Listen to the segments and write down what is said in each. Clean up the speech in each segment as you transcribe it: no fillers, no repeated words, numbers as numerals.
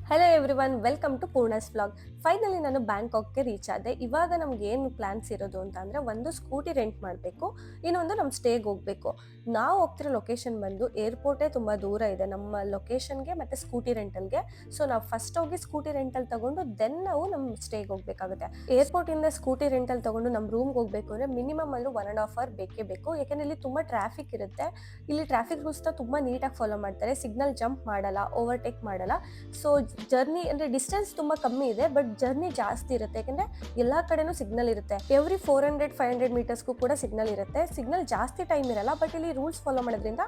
Hello everyone, welcome to Poorna's vlog. Finally ನಾನು ಬ್ಯಾಂಕಾಕ್ಗೆ reach ಆದೆ. ಇವಾಗ ನಮ್ಗೆ ಏನು ಪ್ಲಾನ್ಸ್ ಇರೋದು ಅಂತ ಅಂದರೆ, ಒಂದು ಸ್ಕೂಟಿ ರೆಂಟ್ ಮಾಡಬೇಕು, ಇನ್ನೊಂದು ನಮ್ಮ ಸ್ಟೇಗೆ ಹೋಗಬೇಕು. ನಾವು ಹೋಗ್ತಿರೋ ಲೊಕೇಶನ್ ಬಂದು ಏರ್ಪೋರ್ಟೇ ತುಂಬ ದೂರ ಇದೆ ನಮ್ಮ ಲೊಕೇಶನ್ಗೆ ಮತ್ತು ಸ್ಕೂಟಿ ರೆಂಟಲ್ಗೆ. ಸೊ ನಾವು ಫಸ್ಟ್ ಹೋಗಿ ಸ್ಕೂಟಿ ರೆಂಟಲ್ ತಗೊಂಡು ದೆನ್ ನಾವು ನಮ್ಮ ಸ್ಟೇಗೆ ಹೋಗಬೇಕಾಗುತ್ತೆ. ಏರ್ಪೋರ್ಟಿಂದ ಸ್ಕೂಟಿ ರೆಂಟಲ್ ತಗೊಂಡು ನಮ್ಮ ರೂಮ್ಗೆ ಹೋಗಬೇಕು ಅಂದರೆ ಮಿನಿಮಮ್ ಅಂದರೆ 1.5 ಅವರ್ ಬೇಕೇ ಬೇಕು. ಯಾಕೆಂದರೆ ಇಲ್ಲಿ ತುಂಬ ಟ್ರಾಫಿಕ್ ಇರುತ್ತೆ. ಇಲ್ಲಿ ಟ್ರಾಫಿಕ್ ರೂಲ್ಸ್ನ ತುಂಬ ನೀಟಾಗಿ ಫಾಲೋ ಮಾಡ್ತಾರೆ. ಸಿಗ್ನಲ್ ಜಂಪ್ ಮಾಡಲ್ಲ, ಓವರ್ಟೇಕ್ ಮಾಡಲ್ಲ. ಸೊ ಜರ್ನಿ ಅಂದರೆ ಡಿಸ್ಟೆನ್ಸ್ ತುಂಬ ಕಮ್ಮಿ ಇದೆ, ಬಟ್ ಜರ್ನಿ ಜಾಸ್ತಿ ಇರುತ್ತೆ. ಯಾಕೆಂದರೆ ಎಲ್ಲ ಕಡೆನೂ ಸಿಗ್ನಲ್ ಇರುತ್ತೆ. ಎವ್ರಿ 400-500 ಮೀಟರ್ಸ್ಗೂ ಕೂಡ ಸಿಗ್ನಲ್ ಇರುತ್ತೆ. ಸಿಗ್ನಲ್ ಜಾಸ್ತಿ ಟೈಮ್ ಇರಲ್ಲ, ಬಟ್ ಇಲ್ಲಿ ರೂಲ್ಸ್ ಫಾಲೋ ಮಾಡೋದ್ರಿಂದ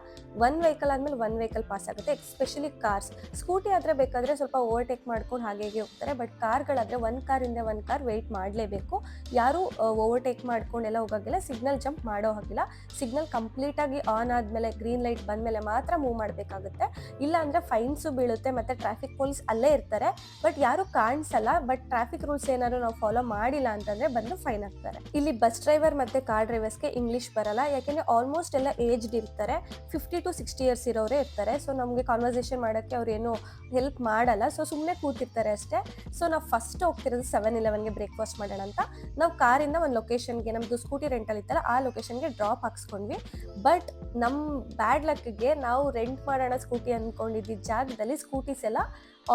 ಒನ್ ವೆಹಿಕಲ್ ಆದಮೇಲೆ ಒನ್ ವೆಹಿಕಲ್ ಪಾಸ್ ಆಗುತ್ತೆ. Especially cars. ಸ್ಕೂಟಿ ಆದರೆ ಬೇಕಾದರೆ ಸ್ವಲ್ಪ ಓವರ್ಟೇಕ್ ಮಾಡ್ಕೊಂಡು ಹಾಗೆ ಹೋಗ್ತಾರೆ, ಬಟ್ ಕಾರ್ಗಳಾದರೆ ಒಂದು ಕಾರಿಂದ ಒಂದು ಕಾರ್ ವೆಯ್ಟ್ ಮಾಡಲೇಬೇಕು. ಯಾರೂ ಓವರ್ಟೇಕ್ ಮಾಡ್ಕೊಂಡೆಲ್ಲ ಹೋಗೋಂಗಿಲ್ಲ, ಸಿಗ್ನಲ್ ಜಂಪ್ ಮಾಡೋ ಹಾಗಿಲ್ಲ. ಸಿಗ್ನಲ್ ಕಂಪ್ಲೀಟಾಗಿ ಆನ್ ಆದಮೇಲೆ ಗ್ರೀನ್ ಲೈಟ್ ಬಂದಮೇಲೆ ಮಾತ್ರ ಮೂವ್ ಮಾಡಬೇಕಾಗುತ್ತೆ. ಇಲ್ಲ ಅಂದರೆ ಫೈನ್ಸು ಬೀಳುತ್ತೆ ಮತ್ತು ಟ್ರಾಫಿಕ್ ಪೊಲೀಸ್ ಅಲ್ಲೇ ಇರ್ತಾರೆ, ಬಟ್ ಯಾರು ಕಾಣಿಸಲ್ಲ. ಬಟ್ ಟ್ರಾಫಿಕ್ ರೂಲ್ಸ್ ಏನಾದ್ರು ನಾವು ಫಾಲೋ ಮಾಡಿಲ್ಲ ಅಂತಂದ್ರೆ ಬಂದು ಫೈನ್ ಹಾಕ್ತಾರೆ. ಇಲ್ಲಿ ಬಸ್ ಡ್ರೈವರ್ ಮತ್ತೆ ಕಾರ್ ಡ್ರೈವರ್ಸ್ಗೆ ಇಂಗ್ಲಿಷ್ ಬರಲ್ಲ, ಯಾಕೆಂದ್ರೆ ಆಲ್ಮೋಸ್ಟ್ ಎಲ್ಲ ಏಜ್ಡ್ ಇರ್ತಾರೆ. 50 to 60 ಇಯರ್ಸ್ ಇರೋರೇ ಇರ್ತಾರೆ. ಸೊ ನಮಗೆ ಕಾನ್ವರ್ಸೇಷನ್ ಮಾಡೋಕ್ಕೆ ಅವ್ರು ಏನು ಹೆಲ್ಪ್ ಮಾಡಲ್ಲ, ಸೊ ಸುಮ್ಮನೆ ಕೂತಿರ್ತಾರೆ ಅಷ್ಟೇ. ಸೊ ನಾವು ಫಸ್ಟ್ ಹೋಗ್ತಿರೋದು 7-Elevenಗೆ ಬ್ರೇಕ್ಫಾಸ್ಟ್ ಮಾಡೋಣ ಅಂತ. ನಾವು ಕಾರಿಂದ ಒಂದು ಲೊಕೇಶನ್ಗೆ, ನಮ್ಮದು ಸ್ಕೂಟಿ ರೆಂಟಲ್ ಇತ್ತಲ್ಲ ಆ ಲೊಕೇಶನ್ಗೆ ಡ್ರಾಪ್ ಹಾಕ್ಸ್ಕೊಂಡ್ವಿ. ಬಟ್ ನಮ್ಮ ಬ್ಯಾಡ್ ಲಕ್ಗೆ ನಾವು ರೆಂಟ್ ಮಾಡೋಣ ಸ್ಕೂಟಿ ಅಂದ್ಕೊಂಡಿದ್ದ ಜಾಗದಲ್ಲಿ ಸ್ಕೂಟೀಸ್ ಎಲ್ಲ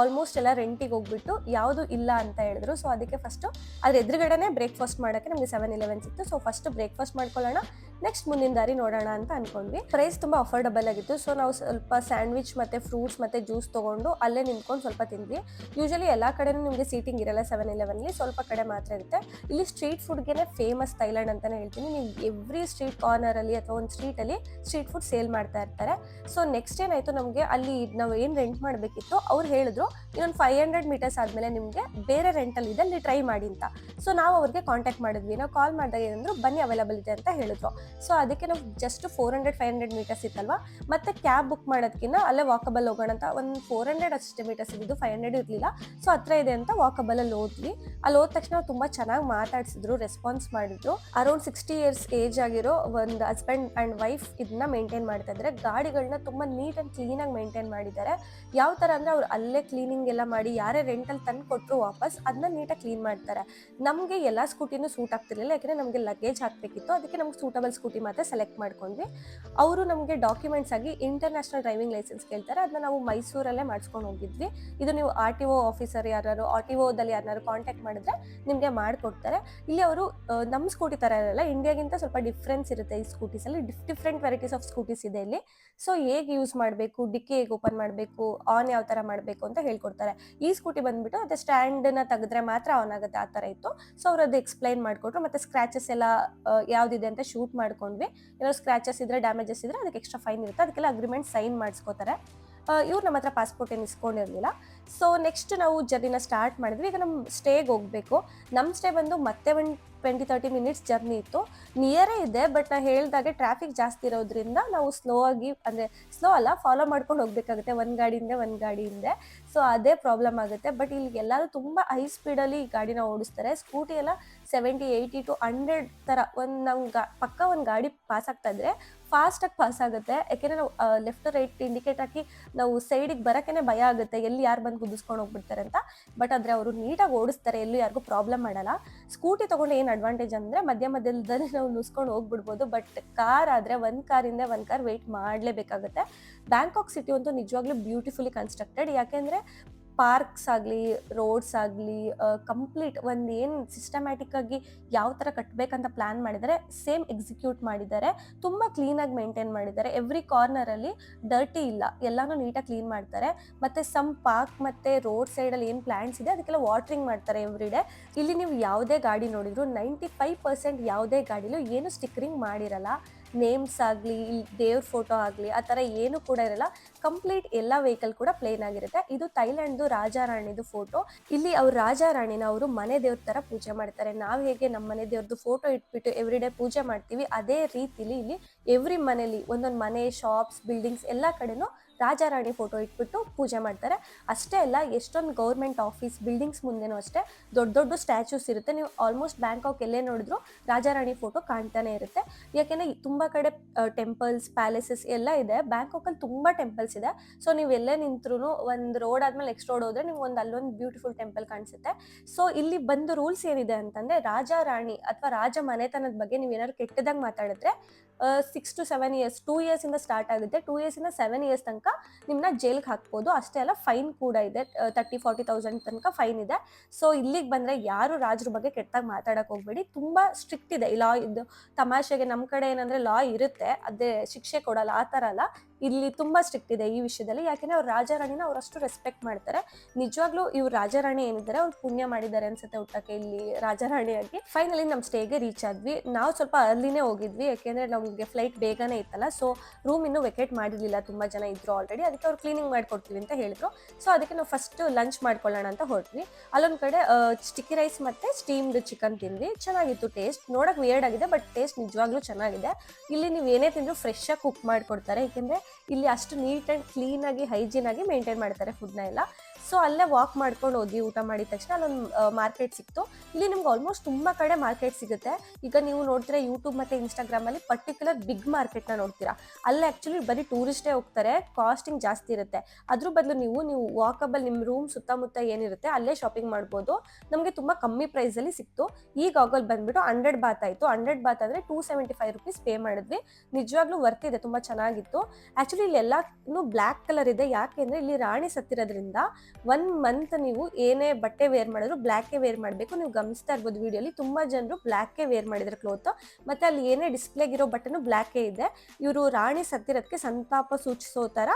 ಆಲ್ಮೋಸ್ಟ್ ಎಲ್ಲ ರೆಂಟಿಗೆ ಹೋಗ್ಬಿಟ್ಟು ಯಾವುದು ಇಲ್ಲ ಅಂತ ಹೇಳಿದ್ರು. ಸೊ ಅದಕ್ಕೆ ಫಸ್ಟು ಅದ್ರ ಎದುರುಗಡೆನೇ ಬ್ರೇಕ್ಫಾಸ್ಟ್ ಮಾಡೋಕ್ಕೆ ನಮಗೆ 7-Eleven ಸಿಕ್ತು. ಸೊ ಫಸ್ಟ್ ಬ್ರೇಕ್ಫಾಸ್ಟ್ ಮಾಡ್ಕೊಳ್ಳೋಣ, ನೆಕ್ಸ್ಟ್ ಮುಂದಿನ ದಾರಿ ನೋಡೋಣ ಅಂತ ಅಂದ್ಕೊಂಡ್ವಿ. ಪ್ರೈಸ್ ತುಂಬ ಅಫೋರ್ಡಬಲ್ ಆಗಿತ್ತು. ಸೊ ನಾವು ಸ್ವಲ್ಪ ಸ್ಯಾಂಡ್ವಿಚ್ ಮತ್ತು ಫ್ರೂಟ್ಸ್ ಮತ್ತು ಜ್ಯೂಸ್ ತೊಗೊಂಡು ಅಲ್ಲೇ ನಿಂತ್ಕೊಂಡು ಸ್ವಲ್ಪ ತಿಂದ್ವಿ. ಯೂಶಲಿ ಎಲ್ಲ ಕಡೆನೂ ನಿಮಗೆ ಸೀಟಿಂಗ್ ಇರಲ್ಲ 7-Elevenಲಿ, ಸ್ವಲ್ಪ ಕಡೆ ಮಾತ್ರ ಇರುತ್ತೆ. ಇಲ್ಲಿ ಸ್ಟ್ರೀಟ್ ಫುಡ್ಗೆ ಫೇಮಸ್ ಥೈಲ್ಯಾಂಡ್ ಅಂತಲೇ ಹೇಳ್ತೀನಿ. ನೀವು ಎವ್ರಿ ಸ್ಟ್ರೀಟ್ ಕಾರ್ನರಲ್ಲಿ ಅಥವಾ ಒಂದು ಸ್ಟ್ರೀಟಲ್ಲಿ ಸ್ಟ್ರೀಟ್ ಫುಡ್ ಸೇಲ್ ಮಾಡ್ತಾ ಇರ್ತಾರೆ. ಸೊ ನೆಕ್ಸ್ಟ್ ಏನಾಯಿತು, ನಮಗೆ ಅಲ್ಲಿ ನಾವು ಏನು ರೆಂಟ್ ಮಾಡಬೇಕಿತ್ತು ಅವ್ರು ಹೇಳಿದ್ರು ಇನ್ನೊಂದು 500 ಮೀಟರ್ಸ್ ಆದಮೇಲೆ ನಿಮಗೆ ಬೇರೆ ರೆಂಟಲ್ ಇದೆ, ಅಲ್ಲಿ ಟ್ರೈ ಮಾಡಿ ಅಂತ. ಸೊ ನಾವು ಅವ್ರಿಗೆ ಕಾಂಟ್ಯಾಕ್ಟ್ ಮಾಡಿದ್ವಿ. ನಾವು ಕಾಲ್ ಮಾಡಿದಾಗ ಏನಂದ್ರು ಬನ್ನಿ ಅವೈಲಬಲ್ ಇದೆ ಅಂತ ಹೇಳಿದ್ರು. ಸೊ ಅದಕ್ಕೆ ನಾವು ಜಸ್ಟ್ 400-500 ಮೀಟರ್ಸ್ ಇತ್ತಲ್ವಾ, ಮತ್ತೆ ಕ್ಯಾಬ್ ಬುಕ್ ಮಾಡೋದಕ್ಕಿಂತ ಅಲ್ಲೇ ವಾಕಬಲ್ ಹೋಗೋಣ ಅಂತ. ಒಂದು 400 ಅಷ್ಟೇ ಮೀಟರ್ಸ್ ಇದ್ದು, 500 ಇರಲಿಲ್ಲ. ಸೊ ಹತ್ರ ಇದೆ ಅಂತ ವಾಕಬಲಲ್ಲಿ ಹೋದ್ವಿ. ಅಲ್ಲಿ ಹೋದ ತಕ್ಷಣ ತುಂಬ ಚೆನ್ನಾಗಿ ಮಾತಾಡ್ಸಿದ್ರು, ರೆಸ್ಪಾನ್ಸ್ ಮಾಡಿದ್ರು. ಅರೌಂಡ್ 60 ಇಯರ್ಸ್ ಏಜ್ ಆಗಿರೋ ಒಂದು ಹಸ್ಬೆಂಡ್ ಆ್ಯಂಡ್ ವೈಫ್ ಇದನ್ನ ಮೇಂಟೈನ್ ಮಾಡ್ತಾ ಇದ್ದಾರೆ. ಗಾಡಿಗಳನ್ನ ತುಂಬ ನೀಟ್ ಆ್ಯಂಡ್ ಕ್ಲೀನಾಗಿ ಮೇಂಟೈನ್ ಮಾಡಿದ್ದಾರೆ. ಯಾವ ಥರ ಅಂದರೆ ಅವ್ರು ಅಲ್ಲೇ ಕ್ಲೀನಿಂಗ್ ಎಲ್ಲ ಮಾಡಿ ಯಾರೇ ರೆಂಟಲ್ಲಿ ತಂದು ಕೊಟ್ಟರು ವಾಪಸ್ ಅದನ್ನ ನೀಟಾಗಿ ಕ್ಲೀನ್ ಮಾಡ್ತಾರೆ. ನಮಗೆ ಎಲ್ಲ ಸ್ಕೂಟಿನೂ ಸೂಟ್ ಆಗ್ತಿರ್ಲಿಲ್ಲ, ಯಾಕೆಂದರೆ ನಮಗೆ ಲಗೇಜ್ ಹಾಕಬೇಕಿತ್ತು. ಅದಕ್ಕೆ ನಮ್ಗೆ ಸೂಟಬಲ್ ಸ್ಕೂಟಿ ಮಾತ್ರ ಸೆಲೆಕ್ಟ್ ಮಾಡ್ಕೊಂಡ್ವಿ. ಅವರು ನಮಗೆ ಡಾಕ್ಯುಮೆಂಟ್ಸ್ ಆಗಿ ಇಂಟರ್ನ್ಯಾಷನಲ್ ಡ್ರೈವಿಂಗ್ ಲೈಸೆನ್ಸ್ ಕೇಳ್ತಾರೆ. ಅದನ್ನ ನಾವು ಮೈಸೂರಲ್ಲೇ ಮಾಡಿಸ್ಕೊಂಡು ಹೋಗಿದ್ವಿ. ಇದು ನೀವು RTO ಆಫೀಸರ್ ಯಾರು RTOದಲ್ಲಿ ಯಾರು ಕಾಂಟ್ಯಾಕ್ಟ್ ಮಾಡಿದ್ರೆ ನಿಮಗೆ ಮಾಡಿಕೊಡ್ತಾರೆ. ಇಲ್ಲಿ ಅವರು ನಮ್ಮ ಸ್ಕೂಟಿ ಥರ ಇರಲ್ಲ, ಇಂಡಿಯಾಗಿಂತ ಸ್ವಲ್ಪ ಡಿಫ್ರೆನ್ಸ್ ಇರುತ್ತೆ ಈ ಸ್ಕೂಟೀಸಲ್ಲಿ. ಡಿಫ್ರೆಂಟ್ ವೆರೈಟೀಸ್ ಆಫ್ ಸ್ಕೂಟೀಸ್ ಇದೆ ಇಲ್ಲಿ. ಸೊ ಹೇಗೆ ಯೂಸ್ ಮಾಡಬೇಕು, ಡಿಕ್ಕಿ ಹೇಗೆ ಓಪನ್ ಮಾಡಬೇಕು, ಆನ್ ಯಾವ ಥರ ಮಾಡಬೇಕು ಅಂತ ಹೇಳ್ಕೊಡ್ತಾರೆ. ಈ ಸ್ಕೂಟಿ ಬಂದ್ಬಿಟ್ಟು ಅದೇ ಸ್ಟ್ಯಾಂಡನ್ನ ತೆಗೆದ್ರೆ ಮಾತ್ರ ಆನ್ ಆಗುತ್ತೆ, ಆ ಥರ ಇತ್ತು. ಸೊ ಅವ್ರು ಅದು ಎಕ್ಸ್ಪ್ಲೈನ್ ಮಾಡಿಕೊಟ್ರು. ಮತ್ತು ಸ್ಕ್ರ್ಯಾಚಸ್ ಎಲ್ಲ ಯಾವುದಿದೆ ಅಂತ ಶೂಟ್ ಮಾಡ್ಕೊಂಡ್ವಿ. ಏನೋ ಸ್ಕ್ರ್ಯಾಚಸ್ ಇದ್ದರೆ, ಡ್ಯಾಮೇಜಸ್ ಇದ್ದರೆ ಅದಕ್ಕೆ ಎಕ್ಸ್ಟ್ರಾ ಫೈನ್ ಇರುತ್ತೆ. ಅದಕ್ಕೆಲ್ಲ ಅಗ್ರಿಮೆಂಟ್ ಸೈನ್ ಮಾಡಿಸ್ಕೋತಾರೆ. ಇವ್ರು ನಮ್ಮ ಹತ್ರ ಪಾಸ್ಪೋರ್ಟ್ ಏನು ಇಸ್ಕೊಂಡಿರಲಿಲ್ಲ. ಸೊ ನೆಕ್ಸ್ಟ್ ನಾವು ಜರ್ನಿನ ಸ್ಟಾರ್ಟ್ ಮಾಡಿದ್ವಿ. ಈಗ ನಮ್ಮ ಸ್ಟೇಗೆ ಹೋಗಬೇಕು. ನಮ್ಮ ಸ್ಟೇ ಬಂದು ಮತ್ತೆ ಒಂದು 20-30 ಮಿನಿಟ್ಸ್ ಜರ್ನಿ ಇತ್ತು. ನಿಯರೇ ಇದೆ, ಬಟ್ ನಾನು ಹೇಳಿದಾಗೆ ಟ್ರಾಫಿಕ್ ಜಾಸ್ತಿ ಇರೋದ್ರಿಂದ ನಾವು ಸ್ಲೋ ಆಗಿ, ಅಂದರೆ ಸ್ಲೋ ಅಲ್ಲ, ಫಾಲೋ ಮಾಡ್ಕೊಂಡು ಹೋಗಬೇಕಾಗುತ್ತೆ, ಒಂದು ಗಾಡಿಯಿಂದ ಒಂದು ಗಾಡಿ ಹಿಂದೆ. ಸೊ ಅದೇ ಪ್ರಾಬ್ಲಮ್ ಆಗುತ್ತೆ. ಬಟ್ ಇಲ್ಲಿ ಎಲ್ಲರೂ ತುಂಬ ಹೈ ಸ್ಪೀಡಲ್ಲಿ ಗಾಡಿನ ಓಡಿಸ್ತಾರೆ. ಸ್ಕೂಟಿ ಎಲ್ಲ 70-80-100 ಥರ ನಾವು ಪಕ್ಕ ಒಂದು ಗಾಡಿ ಪಾಸ್ ಆಗ್ತಾ ಇದ್ರೆ ಫಾಸ್ಟಾಗಿ ಪಾಸ್ ಆಗುತ್ತೆ. ಯಾಕೆಂದರೆ ನಾವು ಲೆಫ್ಟ್ ರೈಟ್ ಇಂಡಿಕೇಟ್ ಹಾಕಿ ನಾವು ಸೈಡಿಗೆ ಬರೋಕ್ಕೇ ಭಯ ಆಗುತ್ತೆ, ಎಲ್ಲಿ ಯಾರು ಬಂದು ಕುದಿಸ್ಕೊಂಡು ಹೋಗ್ಬಿಡ್ತಾರೆ ಅಂತ. ಬಟ್ ಆದರೆ ಅವರು ನೀಟಾಗಿ ಓಡಿಸ್ತಾರೆ, ಎಲ್ಲೂ ಯಾರಿಗೂ ಪ್ರಾಬ್ಲಮ್ ಮಾಡಲ್ಲ. ಸ್ಕೂಟಿ ತೊಗೊಂಡು ಏನು ಅಡ್ವಾಂಟೇಜ್ ಅಂದರೆ ಮಧ್ಯದಲ್ಲಿ ನಾವು ನುಸ್ಕೊಂಡು ಹೋಗ್ಬಿಡ್ಬೋದು. ಬಟ್ ಕಾರ್ ಆದರೆ ಒಂದು ಕಾರಿಂದ ಒಂದು ಕಾರ್ ವೆಯ್ಟ್ ಮಾಡಲೇಬೇಕಾಗುತ್ತೆ. ಬ್ಯಾಂಕಾಕ್ ಸಿಟಿ ಅಂತೂ ನಿಜವಾಗ್ಲೂ ಬ್ಯೂಟಿಫುಲಿ ಕನ್ಸ್ಟ್ರಕ್ಟೆಡ್. ಯಾಕೆಂದರೆ ಪಾರ್ಕ್ಸ್ ಆಗಲಿ, ರೋಡ್ಸ್ ಆಗಲಿ, ಕಂಪ್ಲೀಟ್ ಒಂದು ಏನು ಸಿಸ್ಟಮ್ಯಾಟಿಕ್ಕಾಗಿ ಯಾವ ಥರ ಕಟ್ಟಬೇಕಂತ ಪ್ಲ್ಯಾನ್ ಮಾಡಿದ್ದಾರೆ, ಸೇಮ್ ಎಕ್ಸಿಕ್ಯೂಟ್ ಮಾಡಿದ್ದಾರೆ. ತುಂಬ ಕ್ಲೀನಾಗಿ ಮೇಂಟೈನ್ ಮಾಡಿದ್ದಾರೆ. ಎವ್ರಿ ಕಾರ್ನರಲ್ಲಿ ಡರ್ಟಿ ಇಲ್ಲ, ಎಲ್ಲನೂ ನೀಟಾಗಿ ಕ್ಲೀನ್ ಮಾಡ್ತಾರೆ. ಮತ್ತು ಸಮ್ ಪಾರ್ಕ್ ಮತ್ತು ರೋಡ್ ಸೈಡಲ್ಲಿ ಏನು ಪ್ಲ್ಯಾಂಟ್ಸ್ ಇದೆ ಅದಕ್ಕೆಲ್ಲ ವಾಟ್ರಿಂಗ್ ಮಾಡ್ತಾರೆ ಎವ್ರಿ ಡೇ. ಇಲ್ಲಿ ನೀವು ಯಾವುದೇ ಗಾಡಿ ನೋಡಿದ್ರು 95% ಯಾವುದೇ ಗಾಡಿಲೂ ಏನು ಸ್ಟಿಕ್ಕರಿಂಗ್ ಮಾಡಿರಲ್ಲ. ನೇಮ್ಸ್ ಆಗಲಿ, ದೇವ್ರ ಫೋಟೋ ಆಗಲಿ, ಆ ಥರ ಏನೂ ಕೂಡ ಇರಲ್ಲ. ಕಂಪ್ಲೀಟ್ ಎಲ್ಲ ವೆಹಿಕಲ್ ಕೂಡ ಪ್ಲೇನ್ ಆಗಿರುತ್ತೆ. ಇದು ಥೈಲ್ಯಾಂಡ್ದು ರಾಜಾ ರಾಣಿದು ಫೋಟೋ. ಇಲ್ಲಿ ಅವ್ರು ರಾಜಾ ರಾಣಿನ ಅವರು ಮನೆ ದೇವ್ರ ಥರ ಪೂಜೆ ಮಾಡ್ತಾರೆ. ನಾವು ಹೇಗೆ ನಮ್ಮ ಮನೆ ದೇವ್ರದ್ದು ಫೋಟೋ ಇಟ್ಬಿಟ್ಟು ಎವ್ರಿ ಡೇ ಪೂಜೆ ಮಾಡ್ತೀವಿ, ಅದೇ ರೀತಿಲಿ ಇಲ್ಲಿ ಎವ್ರಿ ಮನೇಲಿ ಒಂದೊಂದು ಮನೆ, ಶಾಪ್ಸ್, ಬಿಲ್ಡಿಂಗ್ಸ್ ಎಲ್ಲ ಕಡೆನೂ ರಾಜಾರಾಣಿ ಫೋಟೋ ಇಟ್ಬಿಟ್ಟು ಪೂಜೆ ಮಾಡ್ತಾರೆ. ಅಷ್ಟೇ ಅಲ್ಲ, ಎಷ್ಟೊಂದು ಗೌರ್ಮೆಂಟ್ ಆಫೀಸ್ ಬಿಲ್ಡಿಂಗ್ಸ್ ಮುಂದೆನೂ ಅಷ್ಟೇ ದೊಡ್ಡ ದೊಡ್ಡ ಸ್ಟ್ಯಾಚ್ಯೂಸ್ ಇರುತ್ತೆ. ನೀವು ಆಲ್ಮೋಸ್ಟ್ ಬ್ಯಾಂಕಾಕ್ ಎಲ್ಲೇ ನೋಡಿದ್ರು ರಾಜಾರಾಣಿ ಫೋಟೋ ಕಾಣ್ತಾನೆ ಇರುತ್ತೆ. ಯಾಕೆಂದರೆ ತುಂಬ ಕಡೆ ಟೆಂಪಲ್ಸ್, ಪ್ಯಾಲೇಸಸ್ ಎಲ್ಲ ಇದೆ. ಬ್ಯಾಂಕಾಕಲ್ಲಿ ತುಂಬ ಟೆಂಪಲ್ಸ್ ಇದೆ. ಸೊ ನೀವು ಎಲ್ಲೇ ನಿಂತ್ರು ಒಂದು ರೋಡ್ ಆದ್ಮೇಲೆ ನೆಕ್ಸ್ಟ್ ರೋಡ್ ಹೋದ್ರೆ ನೀವು ಅಲ್ಲೊಂದು ಬ್ಯೂಟಿಫುಲ್ ಟೆಂಪಲ್ ಕಾಣಿಸುತ್ತೆ. ಸೊ ಇಲ್ಲಿ ಬಂದು ರೂಲ್ಸ್ ಏನಿದೆ ಅಂತಂದ್ರೆ, ರಾಜ ರಾಣಿ ಅಥವಾ ರಾಜ ಮನೆತನದ ಬಗ್ಗೆ ನೀವೇನಾದ್ರು ಕೆಟ್ಟದಾಗ ಮಾತಾಡಿದ್ರೆ 6 to 7 years, 2 years ಇಂದ ಸ್ಟಾರ್ಟ್ ಆಗುತ್ತೆ. 2 years ಇಂದ 7 years ತನಕ ನಿಮ್ಮನ್ನ ಜೈಲ್ಗೆ ಹಾಕ್ಬೋದು. ಅಷ್ಟೇ ಅಲ್ಲ, ಫೈನ್ ಕೂಡ ಇದೆ. 30,000-40,000 ತನಕ ಫೈನ್ ಇದೆ. ಸೊ ಇಲ್ಲಿಗೆ ಬಂದರೆ ಯಾರು ರಾಜರ ಬಗ್ಗೆ ಕೆಟ್ಟದಾಗ ಮಾತಾಡಕ್ಕೆ ಹೋಗ್ಬೇಡಿ. ತುಂಬ ಸ್ಟ್ರಿಕ್ಟ್ ಇದೆ ಈ ಲಾ. ಇದು ತಮಾಷೆಗೆ ನಮ್ಮ ಕಡೆ ಏನಂದರೆ ಲಾ ಇರುತ್ತೆ, ಅದೇ ಶಿಕ್ಷೆ ಕೊಡಲ್ಲ, ಆ ಥರ ಅಲ್ಲ. ಇಲ್ಲಿ ತುಂಬ ಸ್ಟ್ರಿಕ್ಟ್ ಇದೆ ಈ ವಿಷಯದಲ್ಲಿ. ಯಾಕೆಂದರೆ ಅವ್ರು ರಾಜಾರಾಣಿನ ಅವರಷ್ಟು ರೆಸ್ಪೆಕ್ಟ್ ಮಾಡ್ತಾರೆ. ನಿಜವಾಗ್ಲೂ ಇವ್ರು ರಾಜಾರಾಣಿ ಏನಿದ್ದಾರೆ ಅವ್ರು ಪುಣ್ಯ ಮಾಡಿದ್ದಾರೆ ಅನ್ಸುತ್ತೆ ಹುಟ್ಟಕ್ಕೆ ಇಲ್ಲಿ ರಾಜಾರಾಣಿಯಾಗಿ. ಫೈನಲಿ ನಮ್ಮ ಸ್ಟೇಗೆ ರೀಚ್ ಆದ್ವಿ. ನಾವು ಸ್ವಲ್ಪ ಅರ್ಲಿನೇ ಹೋಗಿದ್ವಿ, ಯಾಕೆಂದರೆ ನಮಗೆ ಫ್ಲೈಟ್ ಬೇಗನೆ ಇತ್ತಲ್ಲ. ಸೊ ರೂಮ್ ಇನ್ನೂ ವೆಕೇಟ್ ಮಾಡಿರಲಿಲ್ಲ, ತುಂಬ ಜನ ಇದ್ರು ಆಲ್ರೆಡಿ. ಅದಕ್ಕೆ ಅವ್ರು ಕ್ಲೀನಿಂಗ್ ಮಾಡ್ಕೊಡ್ತೀವಿ ಅಂತ ಹೇಳಿದ್ರು. ಸೊ ಅದಕ್ಕೆ ನಾವು ಫಸ್ಟ್ ಲಂಚ್ ಮಾಡ್ಕೊಳ್ಳೋಣ ಅಂತ ಹೊರಟ್ವಿ. ಅಲ್ಲೊಂದು ಕಡೆ ಸ್ಟಿಕ್ಕಿ ರೈಸ್ ಮತ್ತು ಸ್ಟೀಮ್ಡ್ ಚಿಕನ್ ತಿಂದ್ವಿ. ಚೆನ್ನಾಗಿತ್ತು ಟೇಸ್ಟ್. ನೋಡೋಕೆ ವಿಯರ್ಡ್ ಆಗಿದೆ, ಬಟ್ ಟೇಸ್ಟ್ ನಿಜವಾಗ್ಲೂ ಚೆನ್ನಾಗಿದೆ. ಇಲ್ಲಿ ನೀವು ಏನೇ ತಿಂದರೂ ಫ್ರೆಶ್ ಆಗಿ ಕುಕ್ ಮಾಡಿಕೊಡ್ತಾರೆ, ಏಕೆಂದರೆ ಇಲ್ಲಿ ಅಷ್ಟು ನೀಟ್ ಆ್ಯಂಡ್ ಕ್ಲೀನಾಗಿ ಹೈಜೀನ್ ಆಗಿ ಮೇಂಟೈನ್ ಮಾಡ್ತಾರೆ ಫುಡ್ನ ಎಲ್ಲ. ಸೊ ಅಲ್ಲೇ ವಾಕ್ ಮಾಡ್ಕೊಂಡು ಹೋದ್ವಿ. ಊಟ ಮಾಡಿದ ತಕ್ಷಣ ಅಲ್ಲೊಂದು ಮಾರ್ಕೆಟ್ ಸಿಕ್ತು. ಇಲ್ಲಿ ನಿಮ್ಗೆ ಆಲ್ಮೋಸ್ಟ್ ತುಂಬ ಕಡೆ ಮಾರ್ಕೆಟ್ ಸಿಗುತ್ತೆ. ಈಗ ನೀವು ನೋಡ್ತೀರಾ ಯೂಟ್ಯೂಬ್ ಮತ್ತು ಇನ್ಸ್ಟಾಗ್ರಾಮಲ್ಲಿ ಪರ್ಟಿಕ್ಯುಲರ್ ಬಿಗ್ ಮಾರ್ಕೆಟ್ನ ನೋಡ್ತೀರಾ. ಅಲ್ಲೇ ಆ್ಯಕ್ಚುಲಿ ಬರೀ ಟೂರಿಸ್ಟೇ ಹೋಗ್ತಾರೆ, ಕಾಸ್ಟಿಂಗ್ ಜಾಸ್ತಿ ಇರುತ್ತೆ. ಅದ್ರ ಬದಲು ನೀವು ವಾಕಬಲ್ ನಿಮ್ಮ ರೂಮ್ ಸುತ್ತಮುತ್ತ ಏನಿರುತ್ತೆ ಅಲ್ಲೇ ಶಾಪಿಂಗ್ ಮಾಡ್ಬೋದು. ನಮಗೆ ತುಂಬ ಕಮ್ಮಿ ಪ್ರೈಸಲ್ಲಿ ಸಿಕ್ತು. ಈ ಗಾಗಲ್ ಬಂದ್ಬಿಟ್ಟು 100 ಬಾತ್ ಆಯಿತು. 100 ಬಾತ್ ಅಂದರೆ 275 rupees ಪೇ ಮಾಡಿದ್ವಿ. ನಿಜವಾಗ್ಲೂ ವರ್ತ್ ಇದೆ, ತುಂಬ ಚೆನ್ನಾಗಿತ್ತು. ಆ್ಯಕ್ಚುಲಿ ಇಲ್ಲಿ ಎಲ್ಲನೂ ಬ್ಲ್ಯಾಕ್ ಕಲರ್ ಇದೆ. ಯಾಕೆಂದರೆ ಇಲ್ಲಿ ರಾಣಿ ಸತ್ತಿರೋದ್ರಿಂದ 1 month ನೀವು ಏನೇ ಬಟ್ಟೆ ವೇರ್ ಮಾಡಿದ್ರು ಬ್ಲ್ಯಾಕೇ ವೇರ್ ಮಾಡಬೇಕು. ನೀವು ಗಮನಿಸ್ತಾ ಇರ್ಬೋದು ವಿಡಿಯೋಲಿ ತುಂಬ ಜನರು ಬ್ಲ್ಯಾಕೇ ವೇರ್ ಮಾಡಿದ್ರೆ ಕ್ಲೋತ್. ಮತ್ತು ಅಲ್ಲಿ ಏನೇ ಡಿಸ್ಪ್ಲೇಗಿರೋ ಬಟ್ಟೆನೂ ಬ್ಲ್ಯಾಕೇ ಇದೆ. ಇವರು ರಾಣಿ ಸತ್ತಿರೋದಕ್ಕೆ ಸಂತಾಪ ಸೂಚಿಸೋ ಥರ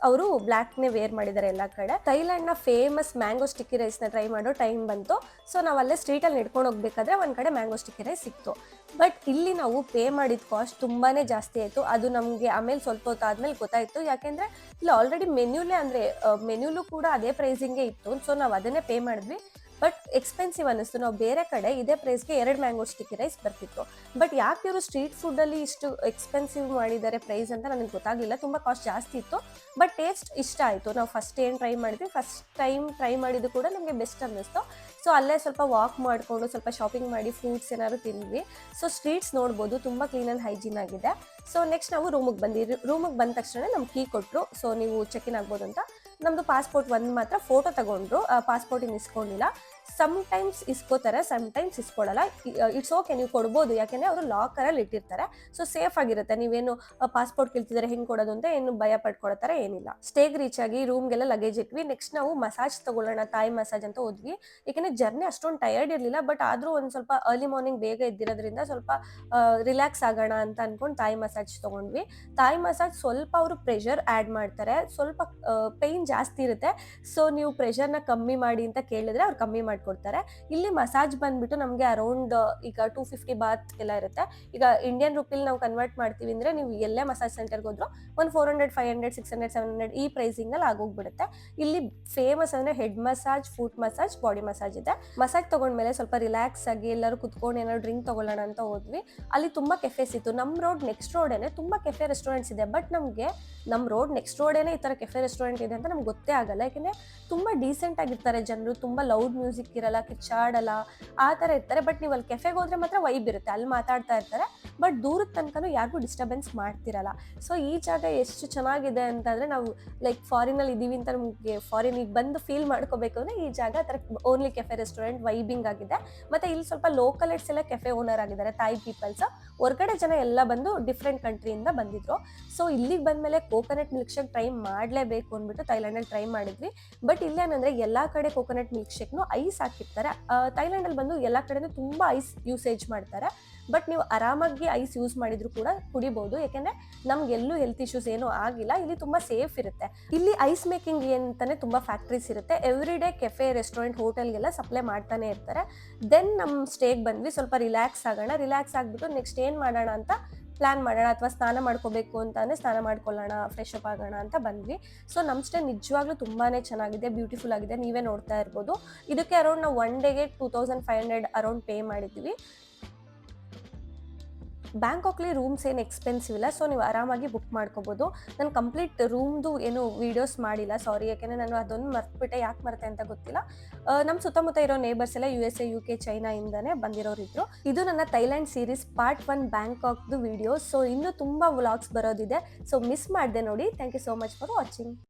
ಅವರು ಬ್ಲ್ಯಾಕ್ನೇ ವೇರ್ ಮಾಡಿದ್ದಾರೆ ಎಲ್ಲ ಕಡೆ. ಥೈಲ್ಯಾಂಡ್ನ ಫೇಮಸ್ ಮ್ಯಾಂಗೋ ಸ್ಟಿಕ್ಕಿ ರೈಸ್ನ ಟ್ರೈ ಮಾಡೋ ಟೈಮ್ ಬಂತು. ಸೊ ನಾವು ಅಲ್ಲೇ ಸ್ಟ್ರೀಟಲ್ಲಿ ನಡ್ಕೊಂಡು ಹೋಗ್ಬೇಕಾದ್ರೆ ಒಂದು ಕಡೆ ಮ್ಯಾಂಗೋ ಸ್ಟಿಕ್ಕಿ ರೈಸ್ ಸಿಕ್ತು. ಬಟ್ ಇಲ್ಲಿ ನಾವು ಪೇ ಮಾಡಿದ ಕಾಸ್ಟ್ ತುಂಬಾ ಜಾಸ್ತಿ ಆಯಿತು. ಅದು ನಮಗೆ ಆಮೇಲೆ ಸ್ವಲ್ಪ ಹೊತ್ತಾದ್ಮೇಲೆ ಗೊತ್ತಾಯಿತು. ಯಾಕೆಂದರೆ ಇಲ್ಲಿ ಆಲ್ರೆಡಿ ಮೆನ್ಯೂಲು ಕೂಡ ಅದೇ ಪ್ರೈಸಿಂಗೇ ಇತ್ತು. ಸೊ ನಾವು ಅದನ್ನೇ ಪೇ ಮಾಡಿದ್ವಿ. ಬಟ್ ಎಕ್ಸ್ಪೆನ್ಸಿವ್ ಅನ್ನಿಸ್ತು. ನಾವು ಬೇರೆ ಕಡೆ ಇದೇ ಪ್ರೈಸ್ಗೆ 2 ಮ್ಯಾಂಗೋ ಸ್ಟಿಕ್ಕಿ ರೈಸ್ ಬರ್ತಿತ್ತು. ಬಟ್ ಯಾಕೆ ಇವರು ಸ್ಟ್ರೀಟ್ ಫುಡ್ಡಲ್ಲಿ ಇಷ್ಟು ಎಕ್ಸ್ಪೆನ್ಸಿವ್ ಮಾಡಿದ್ದಾರೆ ಪ್ರೈಸ್ ಅಂತ ನನಗೆ ಗೊತ್ತಾಗಲಿಲ್ಲ. ತುಂಬ ಕಾಸ್ಟ್ ಜಾಸ್ತಿ ಇತ್ತು, ಬಟ್ ಟೇಸ್ಟ್ ಇಷ್ಟ ಆಯಿತು. ನಾವು ಫಸ್ಟ್ ಏನು ಟ್ರೈ ಮಾಡಿದ್ವಿ, ಫಸ್ಟ್ ಟೈಮ್ ಟ್ರೈ ಮಾಡಿದ್ದು ಕೂಡ ನಮಗೆ ಬೆಸ್ಟ್ ಅನ್ನಿಸ್ತು. ಸೊ ಅಲ್ಲೇ ಸ್ವಲ್ಪ ವಾಕ್ ಮಾಡಿಕೊಂಡು ಸ್ವಲ್ಪ ಶಾಪಿಂಗ್ ಮಾಡಿ ಫ್ರೂಟ್ಸ್ ಏನಾದ್ರು ತಿಂದ್ವಿ. ಸೊ ಸ್ಟ್ರೀಟ್ಸ್ ನೋಡ್ಬೋದು, ತುಂಬ ಕ್ಲೀನ್ ಆ್ಯಂಡ್ ಹೈಜೀನ್ ಆಗಿದೆ. ಸೊ ನೆಕ್ಸ್ಟ್ ನಾವು ರೂಮಿಗೆ ಬಂದ ತಕ್ಷಣ ನಮ್ಗೆ ಕೀ ಕೊಟ್ಟರು. ಸೊ ನೀವು ಚೆಕ್ ಇನ್ ಆಗ್ಬೋದು ಅಂತ. ನಮ್ಮದು ಪಾಸ್ಪೋರ್ಟ್ ಒಂದು ಮಾತ್ರ ಫೋಟೋ ತಗೊಂಡ್ರು. ಪಾಸ್ಪೋರ್ಟ್ ಇನ್ನು ಇಸ್ಕೊಂಡಿಲ್ಲ. ಸಮ್ಟೈಮ್ಸ್ ಇಸ್ಕೋತಾರೆ, ಸಮ್ಟೈಮ್ಸ್ ಇಸ್ಕೊಳ್ಳಲ್ಲ. ಇಟ್ಸ್ ಓಕೆ, ನೀವು ಕೊಡ್ಬೋದು. ಯಾಕೆಂದರೆ ಅವರು ಲಾಕರಲ್ಲಿ ಇಟ್ಟಿರ್ತಾರೆ. ಸೊ ಸೇಫ್ ಆಗಿರುತ್ತೆ. ನೀವೇನು ಪಾಸ್ಪೋರ್ಟ್ ಕೇಳ್ತಿದ್ದಾರೆ ಹೆಂಗೆ ಕೊಡೋದು ಅಂತ ಏನು ಭಯ ಪಡ್ಕೊಳ್ತಾರೆ ಏನಿಲ್ಲ. ಸ್ಟೇಗೆ ರೀಚ್ ಆಗಿ ರೂಮ್ಗೆಲ್ಲ ಲಗೇಜ್ ಇಟ್ವಿ. ನೆಕ್ಸ್ಟ್ ನಾವು ಮಸಾಜ್ ತಗೊಳ್ಳೋಣ, ತಾಯಿ ಮಸಾಜ್ ಅಂತ ಹೋದ್ವಿ. ಏಕೆಂದರೆ ಜರ್ನಿ ಅಷ್ಟೊಂದು ಟಯರ್ಡ್ ಇರಲಿಲ್ಲ. ಬಟ್ ಆದರೂ ಒಂದು ಸ್ವಲ್ಪ ಅರ್ಲಿ ಮಾರ್ನಿಂಗ್ ಬೇಗ ಎದ್ದಿರೋದ್ರಿಂದ ಸ್ವಲ್ಪ ರಿಲ್ಯಾಕ್ಸ್ ಆಗೋಣ ಅಂತ ಅಂದ್ಕೊಂಡು ತಾಯಿ ಮಸಾಜ್ ತೊಗೊಂಡ್ವಿ. ತಾಯಿ ಮಸಾಜ್ ಸ್ವಲ್ಪ ಅವರು ಪ್ರೆಷರ್ ಆ್ಯಡ್ ಮಾಡ್ತಾರೆ, ಸ್ವಲ್ಪ ಪೇಯ್ನ್ ಜಾಸ್ತಿ ಇರುತ್ತೆ. ಸೊ ನೀವು ಪ್ರೆಷರ್ನ ಕಮ್ಮಿ ಮಾಡಿ ಅಂತ ಕೇಳಿದ್ರೆ ಅವ್ರು ಕಮ್ಮಿ ಮಾಡಿಕೊಡ್ತಾರೆ. ಇಲ್ಲಿ ಮಸಾಜ್ ಬಂದ್ಬಿಟ್ಟು ನಮಗೆ ಅರೌಂಡ್ ಈಗ 250 ಬಾತ್ ಎಲ್ಲ ಇರುತ್ತೆ. ಈಗ ಇಂಡಿಯನ್ ರುಪಿಲಿ ನಾವು ಕನ್ವರ್ಟ್ ಮಾಡ್ತೀವಿ ಅಂದರೆ ನೀವು ಎಲ್ಲೇ ಮಸಾಜ್ ಸೆಂಟರ್ಗೆ ಹೋದ್ರು ಒಂದು 400, 500, 600, 700 ಈ ಪ್ರೈಸಿಂಗಲ್ಲಿ ಆಗೋಗ್ಬಿಡುತ್ತೆ. ಇಲ್ಲಿ ಫೇಮಸ್ ಅಂದರೆ head massage, foot massage, body massage ಇದೆ. ಮಸಾಜ್ ತೊಗೊಂಡ್ಮೇಲೆ ಸ್ವಲ್ಪ ರಿಲ್ಯಾಕ್ಸ್ ಆಗಿ ಎಲ್ಲರೂ ಕುತ್ಕೊಂಡು ಏನಾದ್ರು ಡ್ರಿಂಕ್ ತೊಗೊಳ್ಳೋಣ ಅಂತ ಹೋದ್ವಿ. ಅಲ್ಲಿ ತುಂಬ ಕೆಫೆಸ್ ಇತ್ತು. ನಮ್ಮ ರೋಡ್ ನೆಕ್ಸ್ಟ್ ರೋಡೇನೆ ತುಂಬ ಕೆಫೆ ರೆಸ್ಟೋರೆಂಟ್ಸ್ ಇದೆ. ಬಟ್ ನಮಗೆ ನಮ್ಮ ರೋಡ್ ನೆಕ್ಸ್ಟ್ ರೋಡೇನೆ ಈ ಥರ ಕೆಫೆ ರೆಸ್ಟೋರೆಂಟ್ ಇದೆ ಅಂತ ನಮ್ಗೆ ಗೊತ್ತೇ ಆಗಲ್ಲ. ಯಾಕೆಂದರೆ ತುಂಬ ಡೀಸೆಂಟ್ ಆಗಿರ್ತಾರೆ ಜನರು, ತುಂಬ ಲೌಡ್ ಮ್ಯೂಸಿಕ್ ಇರಲ್ಲ, ಕಿಚ್ಚಾಡಲ್ಲ, ಆ ಥರ ಇರ್ತಾರೆ. ಬಟ್ ನೀವು ಅಲ್ಲಿ ಕೆಫೆಗೆ ಹೋದರೆ ಮಾತ್ರ ವೈಬ್ ಇರುತ್ತೆ, ಅಲ್ಲಿ ಮಾತಾಡ್ತಾ ಇರ್ತಾರೆ. ಬಟ್ ದೂರದ ತನಕನೂ ಯಾರಿಗೂ ಡಿಸ್ಟರ್ಬೆನ್ಸ್ ಮಾಡ್ತಿರಲ್ಲ. ಸೊ ಈ ಜಾಗ ಎಷ್ಟು ಚೆನ್ನಾಗಿದೆ ಅಂತಂದರೆ ನಾವು ಲೈಕ್ ಫಾರಿನಲ್ಲಿ ಇದ್ದೀವಿ ಅಂತ ನಮಗೆ ಫಾರಿನಿಗೆ ಬಂದು ಫೀಲ್ ಮಾಡ್ಕೋಬೇಕು ಅಂದರೆ ಈ ಜಾಗ ಥರ ಓನ್ಲಿ ಕೆಫೆ ರೆಸ್ಟೋರೆಂಟ್ ವೈಬಿಂಗ್ ಆಗಿದೆ. ಮತ್ತು ಇಲ್ಲಿ ಸ್ವಲ್ಪ ಲೋಕಲೈಟ್ಸ್ ಎಲ್ಲ ಕೆಫೆ ಓನರ್ ಆಗಿದ್ದಾರೆ, ತಾಯಿ ಪೀಪಲ್ಸ್. ಹೊರಗಡೆ ಜನ ಎಲ್ಲ ಬಂದು ಡಿಫ್ರೆಂಟ್ ಕಂಟ್ರಿಯಿಂದ ಬಂದಿದ್ರು. ಸೊ ಇಲ್ಲಿಗೆ ಬಂದಮೇಲೆ ಕೋಕೋನಟ್ ಮಿಲ್ಕ್ ಶೇಕ್ ಟ್ರೈ ಮಾಡಲೇಬೇಕು ಅಂದ್ಬಿಟ್ಟು ಥೈಲ್ಯಾಂಡಲ್ಲಿ ಟ್ರೈ ಮಾಡಿದ್ವಿ. ಬಟ್ ಇಲ್ಲೇನಂದರೆ ಎಲ್ಲ ಕಡೆ ಕೋಕೋನಟ್ ಮಿಲ್ಕ್ ಶೇಕ್ನು ಐಸ್ ಹಾಕಿರ್ತಾರೆ. ಥೈಲ್ಯಾಂಡಲ್ಲಿ ಬಂದು ಎಲ್ಲ ಕಡೆನೂ ತುಂಬ ಐಸ್ ಯೂಸೇಜ್ ಮಾಡ್ತಾರೆ. ಬಟ್ ನೀವು ಆರಾಮಾಗಿ ಐಸ್ ಯೂಸ್ ಮಾಡಿದ್ರು ಕೂಡ ಕುಡಿಬೋದು. ಯಾಕೆಂದರೆ ನಮಗೆಲ್ಲೂ ಹೆಲ್ತ್ ಇಶ್ಯೂಸ್ ಏನೂ ಆಗಿಲ್ಲ. ಇಲ್ಲಿ ತುಂಬ ಸೇಫ್ ಇರುತ್ತೆ. ಇಲ್ಲಿ ಐಸ್ ಮೇಕಿಂಗ್ ಅಂತಲೇ ತುಂಬ ಫ್ಯಾಕ್ಟ್ರೀಸ್ ಇರುತ್ತೆ. ಎವ್ರಿ ಡೇ ಕೆಫೆ, ರೆಸ್ಟೋರೆಂಟ್, ಹೋಟೆಲ್ಗೆಲ್ಲ ಸಪ್ಲೈ ಮಾಡ್ತಾನೆ ಇರ್ತಾರೆ. ದೆನ್ ನಮ್ಮ ಸ್ಟೇಗೆ ಬಂದ್ವಿ. ಸ್ವಲ್ಪ ರಿಲ್ಯಾಕ್ಸ್ ಆಗೋಣ. ರಿಲ್ಯಾಕ್ಸ್ ಆಗಿಬಿಟ್ಟು ನೆಕ್ಸ್ಟ್ ಏನು ಮಾಡೋಣ ಅಂತ ಪ್ಲ್ಯಾನ್ ಮಾಡೋಣ. ಅಥವಾ ಸ್ನಾನ ಮಾಡ್ಕೋಬೇಕು ಅಂತಂದರೆ ಸ್ನಾನ ಮಾಡ್ಕೊಳ್ಳೋಣ, ಫ್ರೆಶ್ ಅಪ್ ಆಗೋಣ ಅಂತ ಬಂದ್ವಿ. ಸೊ ನಮ್ಮ ಸ್ಟೇ ನಿಜವಾಗ್ಲೂ ತುಂಬಾ ಚೆನ್ನಾಗಿದೆ, ಬ್ಯೂಟಿಫುಲ್ ಆಗಿದೆ. ನೀವೇ ನೋಡ್ತಾ ಇರ್ಬೋದು. ಇದಕ್ಕೆ ಅರೌಂಡ್ ನಾವು 1 ಡೇಗೆ 2500 ಅರೌಂಡ್ ಪೇ ಮಾಡಿದ್ವಿ. ಬ್ಯಾಂಕಾಕ್ಲಿ ರೂಮ್ಸ್ ಏನು ಎಕ್ಸ್ಪೆನ್ಸಿವ್ ಇಲ್ಲ, ಸೊ ನೀವು ಆರಾಮಾಗಿ ಬುಕ್ ಮಾಡ್ಕೋಬೋದು. ನಾನು ಕಂಪ್ಲೀಟ್ ರೂಮ್ದು ಏನು ವೀಡಿಯೋಸ್ ಮಾಡಿಲ್ಲ, ಸಾರಿ, ಯಾಕೆಂದರೆ ನಾನು ಅದೊಂದು ಮರ್ತ್ಬಿಟ್ಟೆ. ಯಾಕೆ ಮರ್ತೆ ಅಂತ ಗೊತ್ತಿಲ್ಲ. ನಮ್ಮ ಸುತ್ತಮುತ್ತ ಇರೋ ನೇಬರ್ಸ್ ಎಲ್ಲ USA, UK, ಚೈನಾಯಿಂದನೇ ಬಂದಿರೋರಿದ್ರು. ಇದು ನನ್ನ ಥೈಲ್ಯಾಂಡ್ ಸೀರೀಸ್ ಪಾರ್ಟ್ 1 ಬ್ಯಾಂಕಾಕ್ದು ವಿಡಿಯೋ. ಸೊ ಇನ್ನೂ ತುಂಬ ವ್ಲಾಗ್ಸ್ ಬರೋದಿದೆ, ಸೊ ಮಿಸ್ ಮಾಡಿದೆ ನೋಡಿ. Thank you so much for watching.